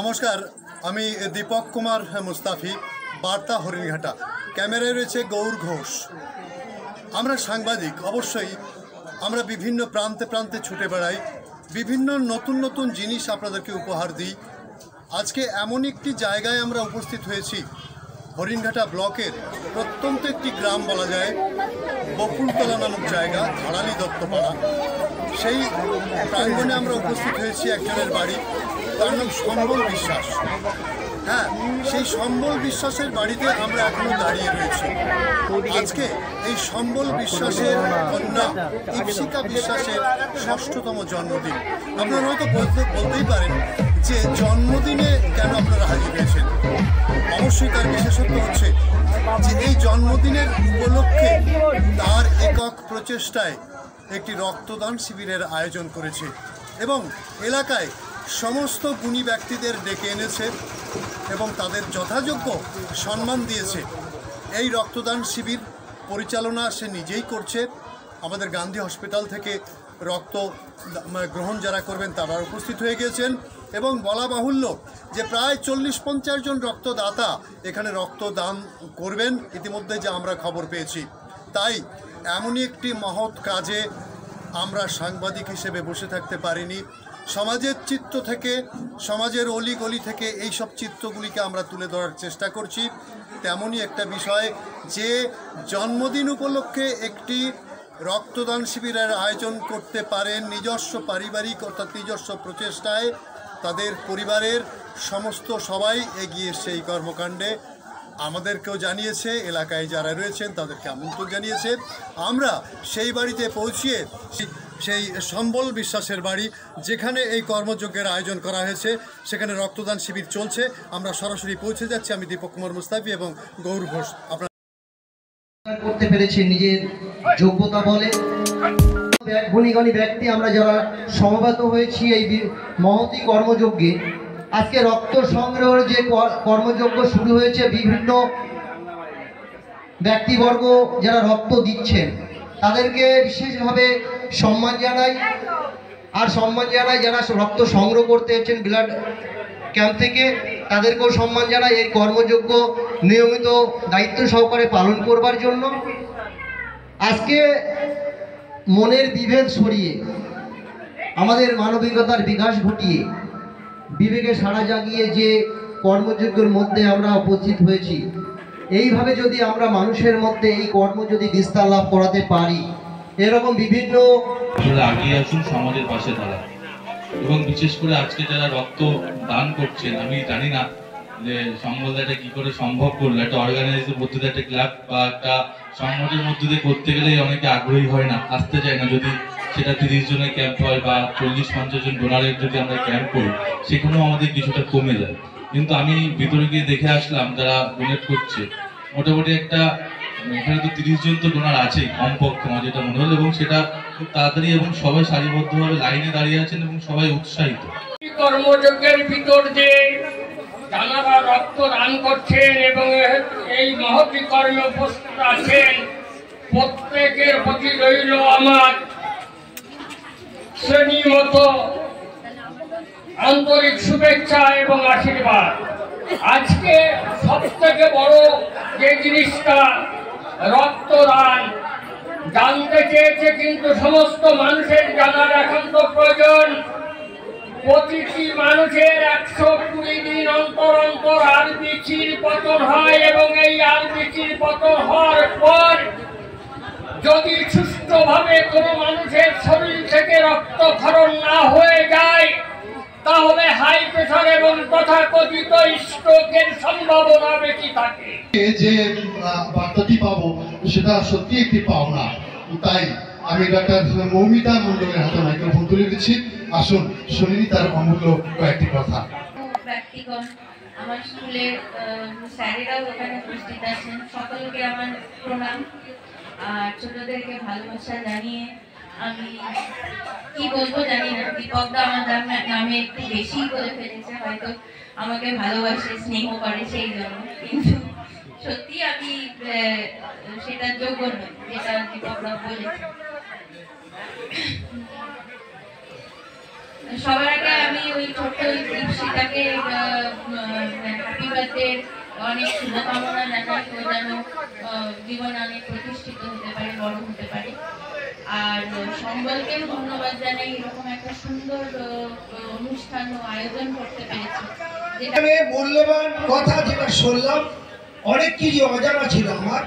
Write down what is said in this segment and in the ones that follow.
নমস্কার, আমি দীপক কুমার মুস্তাফি, বার্তা হরিণঘাটা। ক্যামেরায় রয়েছে গৌর ঘোষ। আমরা সাংবাদিক, অবশ্যই আমরা বিভিন্ন প্রান্তে প্রান্তে ছুটে বেড়াই, বিভিন্ন নতুন নতুন জিনিস আপনাদেরকে উপহার দিই। আজকে এমন একটি জায়গায় আমরা উপস্থিত হয়েছি, হরিণঘাটা ব্লকের প্রত্যন্ত একটি গ্রাম বলা যায়, বকুলতলা নামক জায়গা, ধারালি দত্তপাড়া। সেই প্রাঙ্গণে আমরা উপস্থিত হয়েছি একজনের বাড়ি, তার নাম সম্বল বিশ্বাস। হ্যাঁ, সেই সম্বল বিশ্বাসের বাড়িতে আমরা এখনো দাঁড়িয়ে রয়েছি। আজকে এই সম্বল বিশ্বাসের কন্যা ইপসিকা বিশ্বাসের ৬ষ্ঠতম জন্মদিন। আপনারা হয়তো বলতেই পারেন যে জন্মদিনে কেন আপনারা হাজির হয়েছেন। অবশ্যই তার বিশেষত্ব হচ্ছে যে এই জন্মদিনের উপলক্ষে তার একক প্রচেষ্টায় একটি রক্তদান শিবিরের আয়োজন করেছে এবং এলাকায় সমস্ত গুণী ব্যক্তিদের ডেকে এনেছে এবং তাদের যথাযোগ্য সম্মান দিয়েছে। এই রক্তদান শিবির পরিচালনা সে নিজেই করছে। আমাদের গান্ধী হসপিটাল থেকে রক্ত গ্রহণ যারা করবেন তারা উপস্থিত হয়ে গিয়েছেন এবং বলা বাহুল্য যে প্রায় ৪০-৫০ জন রক্তদাতা এখানে রক্তদান করবেন ইতিমধ্যে, যা আমরা খবর পেয়েছি। তাই এমনই একটি মহৎ কাজে আমরা সাংবাদিক হিসেবে বসে থাকতে পারিনি। সমাজের চিত্র থেকে, সমাজের অলিগলি থেকে এই সব চিত্রগুলিকে আমরা তুলে ধরার চেষ্টা করছি। তেমনই একটা বিষয় যে জন্মদিন উপলক্ষে একটি রক্তদান শিবিরের আয়োজন করতে পারেন নিজস্ব পারিবারিক অর্থাৎ নিজস্ব প্রচেষ্টায়। তাদের পরিবারের সমস্ত সবাই এগিয়ে এসছে এই কর্মকাণ্ডে। আমাদেরকেও জানিয়েছে, এলাকায় যারা রয়েছেন তাদেরকে আমন্ত্রণ জানিয়েছে। আমরা সেই বাড়িতে পৌঁছিয়ে সেই সম্বল বিশ্বাসের বাড়ি, যেখানে এই কর্মযজ্ঞের আয়োজন করা হয়েছে, সেখানে রক্তদান শিবির চলছে। আমরা সরাসরি পৌঁছে যাচ্ছি। আমি দীপক কুমার মুস্তাফি এবং গৌর ঘোষ। আপনারা করতে পেরেছে নিজের যোগ্যতা বলে গুণীগণী ব্যক্তি আমরা যারা সমবেত হয়েছি এই মহতী কর্মযজ্ঞে। আজকে রক্ত সংগ্রহের যে কর্মযজ্ঞ শুরু হয়েছে, বিভিন্ন ব্যক্তিবর্গ যারা রক্ত দিচ্ছেন তাদেরকে বিশেষভাবে সম্মান জানাই। আর সম্মান জানাই যারা রক্ত সংগ্রহ করতে এসেছেন ব্লাড ক্যাম্প থেকে, তাদেরকেও সম্মান জানাই এই কর্মযজ্ঞ নিয়মিত দায়িত্ব সহকারে পালন করবার জন্য। আজকে মনের বিভেদ সরিয়ে আমাদের মানবিকতার বিকাশ ঘটিয়ে বিবেকে সাড়া জাগিয়ে যে কর্মযজ্ঞের মধ্যে আমরা উপস্থিত হয়েছি, এইভাবে যদি আমরা মানুষের মধ্যে এই কর্ম যদি বিস্তার লাভ করাতে পারি, এরকম বিভিন্ন আগিয়ে আসুন, সমাজের পাশে দাঁড়ান। এবং বিশেষ করে আজকে যারা রক্ত দান করছেন, আমি জানি না যে সম্বলদা এটা কি করে সম্ভব করলো। একটা অর্গানাইজের মধ্যে দিয়ে, একটা ক্লাব বা একটা সংগঠনের মধ্যে দিয়ে করতে গেলে অনেকে আগ্রহী হয় না, আসতে চায় না। যদি সেটা 30 জনের ক্যাম্প হয় বা 40-50 জন ডোনারের যদি আমরা ক্যাম্প করি, সেখানেও আমাদের কিছুটা কমে যায়। কিন্তু আমি ভিতরে গিয়ে দেখে আসলাম যারা ডোনেট করছে, মোটামুটি একটা এখানে তো 30 জন তো ডোনার আছেই কমপক্ষে, আমার যেটা মনে হলো, এবং সেটা খুব তাড়াতাড়ি এবং সবাই সারিবদ্ধভাবে লাইনে দাঁড়িয়ে আছেন এবং সবাই উৎসাহিত। কর্মযজ্ঞের ভিতর যে যারা রক্ত দান করছেন এবং এই মহতী কর্মে উপস্থিত আছেন, প্রত্যেকের প্রতি রইল আমার শ্রেণীমত আন্তরিক শুভেচ্ছা এবং আশীর্বাদ। আজকে সব থেকে বড় যে জিনিসটা রক্তদান জানতে চেয়েছে, কিন্তু সমস্ত মানুষের জানার একান্ত প্রয়োজন। প্রতিটি মানুষের 120 দিন অন্তর অন্তর আরবিসির পতন হয় এবং এই আরবিসির পতন হওয়ার পর যদি সুষ্ঠুভাবে কোনো মানুষের শরীর থেকে রক্তক্ষরণ না হয়ে যায়, তাহলে হাই প্রেশার এবং তথাকথিত স্ট্রোকের সম্ভাবনা বেশি থাকে। যে বার্তাটি পাবো সেটা সত্যি একটি পাওনা। তাই আমি ডাক্তার মৌমিতা মণ্ডলের হাতে মাইক্রোফোন তুলে দিচ্ছি। আসুন শুনিনি তার অমূল্য কয়েকটি কথা। ব্যক্তিগণ আমার স্কুলের স্যারেরাও ওখানে উপস্থিত আছেন, সকলকে আমার প্রণাম। আর ছোটদেরকে ভালোবাসা জানিয়ে আমি কি বলবো জানি না, দীপকদা আমার নামে একটু বেশি বলে ফেলেছে, হয়তো আমাকে ভালোবাসে স্নেহ করে সেই জন্য, কিন্তু সত্যি আমি সেটার যোগ্য নই যেটা দীপকদা বলেছে। সবার আগে আমি ওই ছোট্ট দীপশিতাকে হ্যাপি বার্থডে অনেক শুভকামনা জানাই, ও যেন জীবনে অনেক প্রতিষ্ঠিত হতে পারে, বড় হতে পারে। আর সম্বলকেও ধন্যবাদ জানাই, এরকম একটা সুন্দর অনুষ্ঠান ও আয়োজন করতে পেরেছে। এখানে মূল্যবান কথা যেটা শুনলাম, অনেক কিছু অজানা ছিল আমার,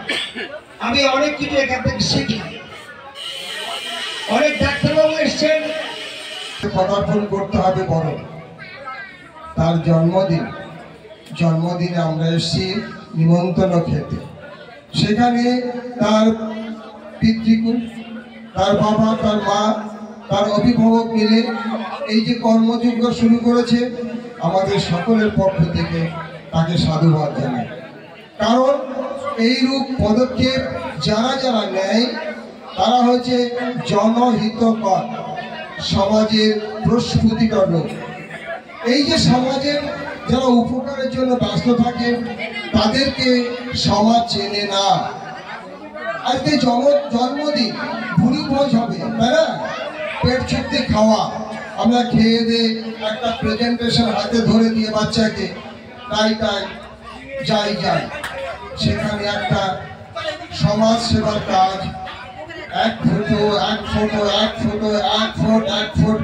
আমি অনেক কিছু এখান থেকে শিখি। অনেক ডাক্তারবাবু এসছেন, পদার্পণ করতে হবে বড়, তার জন্মদিনে আমরা এসেছি নিমন্ত্রণ খেতে। সেখানে তার পিতৃকুল, তার বাবা, তার মা, তার অভিভাবক মিলে এই যে কর্মযজ্ঞ শুরু করেছে, আমাদের সকলের পক্ষ থেকে তাকে সাধুবাদ জানাই। কারণ এইরূপ পদক্ষেপ যারা যারা নেয় তারা হচ্ছে জনহিতকর, সমাজের প্রস্ফুটিকর লোক। এই যে সমাজের যারা উপকারের জন্য ব্যস্ত থাকে তাদেরকে সমাজ চেনে না। আজকে জন্মদিন ভুরি ভোজ হবে, তাই না? পেট চুক্তি খাওয়া, আমরা খেয়ে দিয়ে একটা প্রেজেন্টেশন হাতে ধরে দিয়ে বাচ্চাকে তাই যাই, সেখানে একটা সমাজ সেবার কাজ, এক ফুট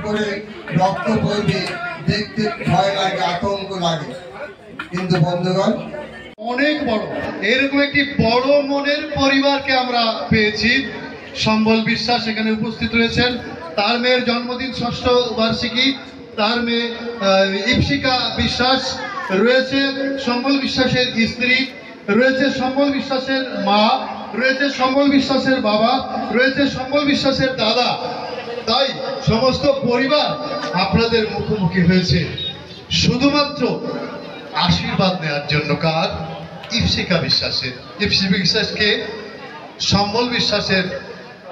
করে রক্ত পড়বে, দেখতে ভয় লাগে, আতঙ্ক লাগে। কিন্তু বন্ধুগণ, অনেক বড় এরকম একটি বড় মনের পরিবারকে আমরা পেয়েছি। সম্বল বিশ্বাস এখানে উপস্থিত রয়েছেন, তার মেয়ের জন্মদিন 6ষ্ঠ বার্ষিকী, তার মেয়ে ইপসিকা বিশ্বাস রয়েছে, সম্বল বিশ্বাসের স্ত্রী রয়েছে, সম্বল বিশ্বাসের মা রয়েছে, সম্বল বিশ্বাসের বাবা রয়েছে, সম্বল বিশ্বাসের দাদা। তাই সমস্ত পরিবার আপনাদের মুখোমুখি হয়েছে শুধুমাত্র আশীর্বাদ নেওয়ার জন্য। কার? ইপসিকা বিশ্বাসের। ইপসিকা বিশ্বাসকে সম্বল বিশ্বাসের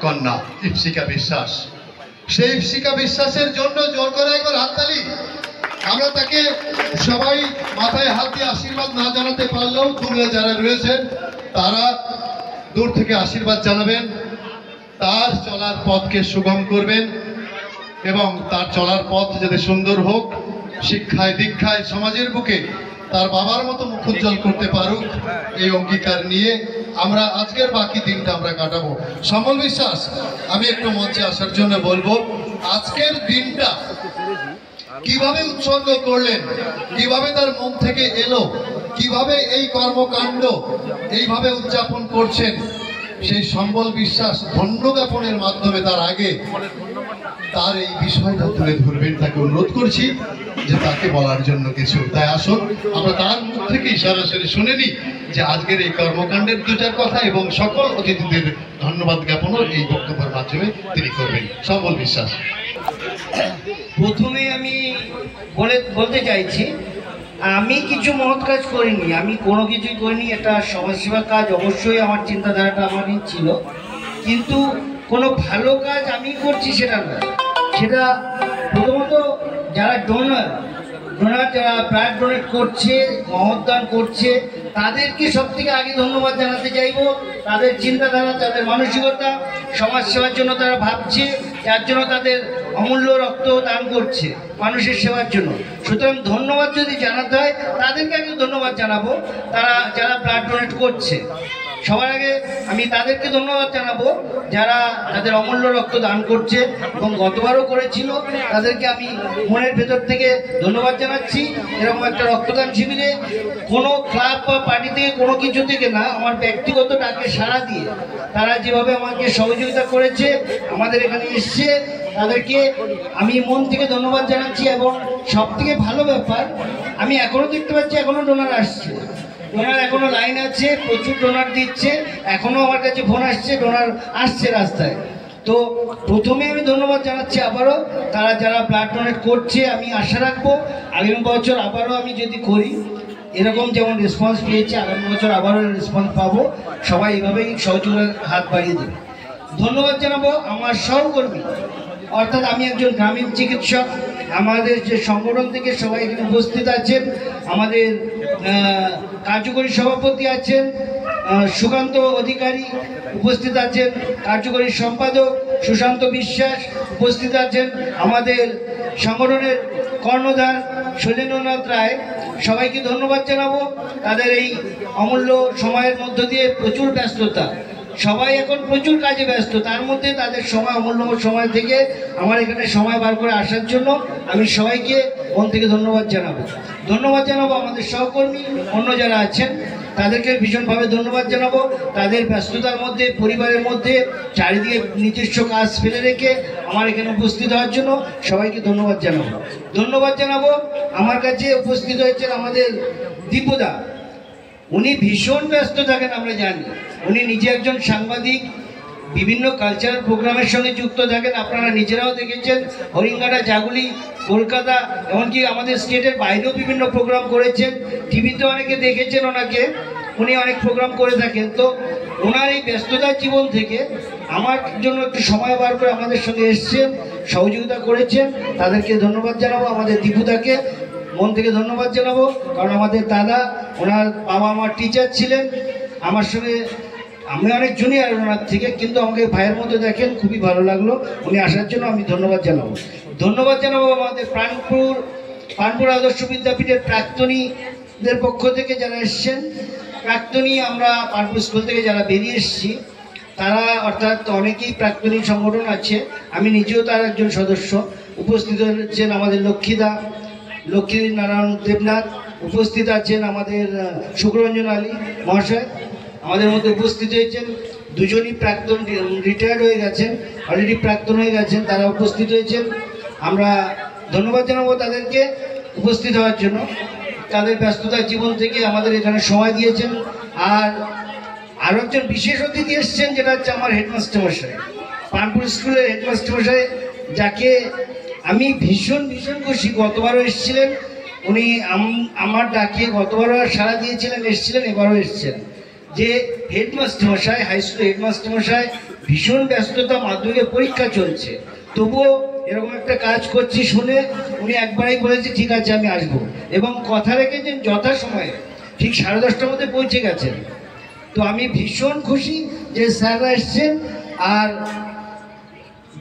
কন্যা ইপসিকা বিশ্বাস। সেই ইপসিকা বিশ্বাসের জন্য জোর করে একবার হাততালি। আমরা তাকে সবাই মাথায় হাত দিয়ে আশীর্বাদ না জানাতে পারলেও দূরে যারা রয়েছেন তারা দূর থেকে আশীর্বাদ জানাবেন, তার চলার পথকে সুগম করবেন এবং তার চলার পথ যাতে সুন্দর হোক, শিক্ষায় দীক্ষায় সমাজের বুকে তার বাবার মতো মুখ উজ্জ্বল করতে পারুক, এই অঙ্গীকার নিয়ে আমরা আজকের বাকি দিনটা আমরা কাটাবো। সম্বল বিশ্বাস, আমি একটু মঞ্চে আসার জন্য বলবো, আজকের দিনটা কিভাবে উৎসর্গ করলেন, কিভাবে তার মন থেকে এলো, কিভাবে এই কর্মকাণ্ড এইভাবে উদযাপন করছেন, সেই সম্বল বিশ্বাস ধন্য জ্ঞাপনের মাধ্যমে তার আগে তার এই বিষয়টা তুলে ধরবেন, তাকে অনুরোধ করছি যে তাকে বলার জন্য কিছু। তাই আসুন আমরা তার মুখ থেকেই সরাসরি শুনে নিই যে আজকের এই কর্মকাণ্ডের দুটার কথা এবং সকল অতিথিদের ধন্যবাদ জ্ঞাপনও এই বক্তব্যের মাধ্যমে তিনি করবেন। সম্বল বিশ্বাস। প্রথমে আমি বলতে চাইছি, আমি কিছু মহৎ কাজ করিনি, আমি কোনো কিছুই করিনি। একটা সমাজসেবার কাজ অবশ্যই আমার চিন্তাধারাটা আমারই ছিল, কিন্তু কোনো ভালো কাজ আমি করছি সেটা না। সেটা প্রথমত যারা ডোনার যারা ব্লাড ডোনেট করছে, মহৎদান করছে, তাদেরকে সব থেকে আগে ধন্যবাদ জানাতে চাইব। তাদের চিন্তাধারা, তাদের মানসিকতা, সমাজ সেবার জন্য তারা ভাবছে, যার জন্য তাদের অমূল্য রক্ত দান করছে মানুষের সেবার জন্য। সুতরাং ধন্যবাদ যদি জানাতে হয় তাদেরকে আগে ধন্যবাদ জানাবো, তারা যারা ব্লাড ডোনেট করছে। সবার আগে আমি তাদেরকে ধন্যবাদ জানাবো যারা তাদের অমূল্য রক্ত দান করছে এবং গতবারও করেছিল, তাদেরকে আমি মনের ভেতর থেকে ধন্যবাদ জানাচ্ছি। এরকম একটা রক্তদান শিবিরে কোনো ক্লাব বা পার্টি থেকে কোনো কিছু থেকে না, আমার ব্যক্তিগত ডাকে সাড়া দিয়ে তারা যেভাবে আমাকে সহযোগিতা করেছে, আমাদের এখানে এসছে, তাদেরকে আমি মন থেকে ধন্যবাদ জানাচ্ছি। এবং সব থেকে ভালো ব্যাপার, আমি এখনও দেখতে পাচ্ছি এখনও ডোনার আসছে, ডোনার এখনো লাইন আছে, প্রচুর ডোনার দিচ্ছে, এখনো আমার কাছে ফোন আসছে, ডোনার আসছে রাস্তায়। তো প্রথমে আমি ধন্যবাদ জানাচ্ছি আবারও তারা যারা ব্লাড ডোনেট করছে। আমি আশা রাখবো আগামী বছর আবারও আমি যদি করি, এরকম যেমন রেসপন্স পেয়েছি, আগামী বছর আবারও রেসপন্স পাবো। সবাই এইভাবেই সহযোগিতার হাত বাড়িয়ে দেবে। ধন্যবাদ জানাবো আমার সহকর্মী, অর্থাৎ আমি একজন গ্রামীণ চিকিৎসক, আমাদের যে সংগঠন থেকে সবাই এখানে উপস্থিত আছেন, আমাদের কার্যকরী সভাপতি আছেন সুকান্ত অধিকারী, উপস্থিত আছেন কার্যকরী সম্পাদক সুশান্ত বিশ্বাস, উপস্থিত আছেন আমাদের সংগঠনের কর্ণধার শৈলেন্দ্রনাথ রায়, সবাইকে ধন্যবাদ জানাবো। তাদের এই অমূল্য সময়ের মধ্য দিয়ে প্রচুর ব্যস্ততা, সবাই এখন প্রচুর কাজে ব্যস্ত, তার মধ্যে তাদের সময় অমূল্য সময় থেকে আমার এখানে সময় বার করে আসার জন্য আমি সবাইকে মন থেকে ধন্যবাদ জানাবো। আমাদের সহকর্মী অন্য যারা আছেন তাদেরকে ভীষণভাবে ধন্যবাদ জানাবো। তাদের ব্যস্ততার মধ্যে, পরিবারের মধ্যে চারিদিকে নিজস্ব কাজ ফেলে রেখে আমার এখানে উপস্থিত হওয়ার জন্য সবাইকে ধন্যবাদ জানাবো। আমার কাছে উপস্থিত হয়েছেন আমাদের দীপুদা। উনি ভীষণ ব্যস্ত থাকেন, আমরা জানি। উনি নিজে একজন সাংবাদিক, বিভিন্ন কালচারাল প্রোগ্রামের সঙ্গে যুক্ত থাকেন। আপনারা নিজেরাও দেখেছেন, হরিঙ্গাটা, জাগুলি, কলকাতা, এমনকি আমাদের স্টেটের বাইরেও বিভিন্ন প্রোগ্রাম করেছেন। টিভিতে অনেকে দেখেছেন ওনাকে, উনি অনেক প্রোগ্রাম করে থাকেন। তো ওনার এই ব্যস্ততার জীবন থেকে আমার জন্য একটু সময় বার করে আমাদের সঙ্গে এসছেন, সহযোগিতা করেছেন, তাদেরকে ধন্যবাদ জানাবো। আমাদের দীপুদাকে মন থেকে ধন্যবাদ জানাবো, কারণ আমাদের দাদা, ওনার বাবা আমার টিচার ছিলেন। আমার সঙ্গে আমি অনেক জুনিয়র ওনার থেকে, কিন্তু আমাকে ভাইয়ের মতো দেখেন, খুবই ভালো লাগলো। উনি আসার জন্য আমি ধন্যবাদ জানাবো। আমাদের পানপুর আদর্শ বিদ্যাপীঠের প্রাক্তনীদের পক্ষ থেকে যারা এসছেন, প্রাক্তনী আমরা পানপুর স্কুল থেকে যারা বেরিয়ে এসেছি তারা, অর্থাৎ অনেকেই প্রাক্তনী সংগঠন আছে, আমি নিজেও তার একজন সদস্য। উপস্থিত হচ্ছেন আমাদের লক্ষ্মীনারায়ণ দেবনাথ, উপস্থিত আছেন আমাদের শুক্ররঞ্জন আলী মহাশয়, আমাদের মধ্যে উপস্থিত হয়েছেন দুজনই প্রাক্তন, রিটায়ার্ড হয়ে গেছেন, অলরেডি প্রাক্তন হয়ে গেছেন, তারা উপস্থিত হয়েছেন। আমরা ধন্যবাদ জানাবো তাদেরকে উপস্থিত হওয়ার জন্য। তাদের ব্যস্ততার জীবন থেকে আমাদের এখানে সময় দিয়েছেন। আর আরও একজন বিশেষ অতিথি এসছেন, যেটা হচ্ছে আমার হেডমাস্টার মশাই, পানপুর স্কুলের হেডমাস্টার মশাই, যাকে আমি ভীষণ খুশি। গতবারও এসেছিলেন উনি, আমার ডাকে গতবারও সাড়া দিয়েছিলেন, এবারও এসছেন। যে হেডমাস্টার মশাই, হাই স্কুলের হেডমাস্টার মশাই, ভীষণ ব্যস্ততা, মাধ্যমিকের পরীক্ষা চলছে, তবুও এরকম একটা কাজ করছি শুনে উনি একবারই বলেছে ঠিক আছে আমি আসবো, এবং কথা রেখেছেন যথাসময়ে ঠিক 10:30টার মধ্যে পৌঁছে গেছেন। তো আমি ভীষণ খুশি যে স্যাররা এসছেন। আর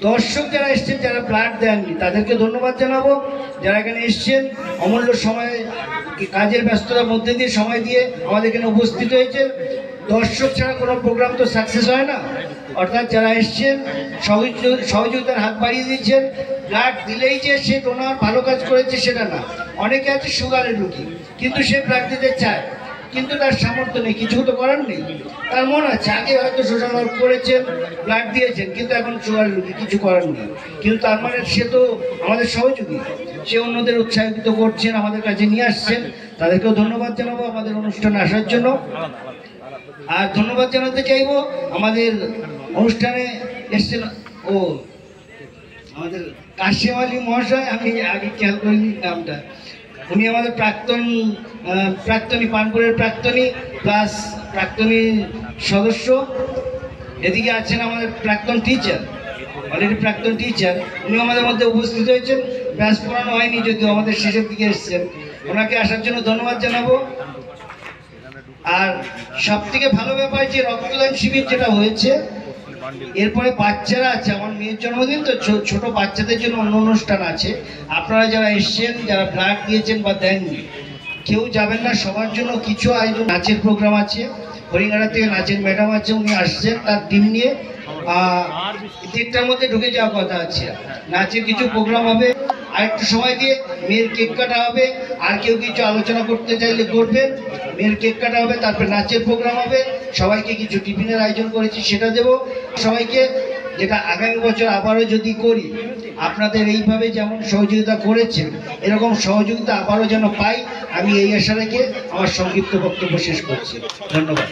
দর্শক যারা এসছেন, যারা ব্লাড দেননি, তাদেরকে ধন্যবাদ জানাবো। যারা এখানে এসছেন, অমূল্য সময়, কাজের ব্যস্ততার মধ্যে দিয়ে সময় দিয়ে আমাদের এখানে উপস্থিত হয়েছে। দর্শক ছাড়া কোনো প্রোগ্রাম তো সাকসেস হয় না। অর্থাৎ যারা এসছেন, সহযোগিতার হাত বাড়িয়ে দিয়েছেন। ব্লাড দিলেই যে সে ডোনার ভালো কাজ করেছে সেটা না। অনেকে আছে সুগারের রুগী, কিন্তু সে ব্লাড দিতে চায়, কিন্তু তার সামর্থ্য নেই, কিছু তো করার নেই। তার মন আছে, আগে হয়তো সোশ্যাল ওয়ার্ক করেছেন, ব্লাড দিয়েছেন, কিন্তু এখন সুগার রুগী, কিছু করার নেই। কিন্তু তার মানে সে তো আমাদের সহযোগী, সে অন্যদের উৎসাহিত করছেন, আমাদের কাছে নিয়ে আসছেন। তাদেরকেও ধন্যবাদ জানাবো আমাদের অনুষ্ঠানে আসার জন্য। আর ধন্যবাদ জানাতে চাইবো আমাদের অনুষ্ঠানে এসছেন আমাদের কাশিম আলী মহাশয়, আমি আগে খেয়াল করিনি নামটা। উনি আমাদের প্রাক্তনী পানপুরের প্রাক্তনী প্লাস প্রাক্তনী সদস্য। এদিকে আছেন আমাদের প্রাক্তন টিচার, অলরেডি প্রাক্তন টিচার, উনি আমাদের মধ্যে উপস্থিত হয়েছেন। ব্যাস পড়ানো হয়নি, যদিও আমাদের শেষের দিকে এসছেন। ওনাকে আসার জন্য ধন্যবাদ জানাবো। আর সব থেকে ভালো ব্যাপার যে রক্তদান শিবির যেটা হয়েছে, এরপরে বাচ্চারা আছে, আমার মেয়ের জন্মদিন তো, ছোট বাচ্চাদের জন্য অন্য অনুষ্ঠান আছে। আপনারা যারা এসছেন, যারা ব্লাড দিয়েছেন বা দেননি, কেউ যাবেন না, সবার জন্য কিছু আয়োজন, নাচের প্রোগ্রাম আছে। হরিঙ্গাড়া থেকে নাচের ম্যাডাম আছে, উনি আসছেন তার টিম নিয়ে। 3টার মধ্যে ঢুকে যাওয়ার কথা আছে। নাচের কিছু প্রোগ্রাম হবে, আর একটু সময় দিয়ে মেয়ের কেক কাটা হবে। আর কেউ কিছু আলোচনা করতে চাইলে করবেন। মেয়ের কেক কাটা হবে, তারপরে নাচের প্রোগ্রাম হবে। সবাইকে কিছু টিফিনের আয়োজন করেছি, সেটা দেব সবাইকে, যেটা আগামী বছর আবারও যদি করি। আপনাদের এইভাবে যেমন সহযোগিতা করেছেন, এরকম সহযোগিতা আবারও যেন পাই, আমি এই আশা রেখে আমার সংক্ষিপ্ত বক্তব্য শেষ করছি। ধন্যবাদ।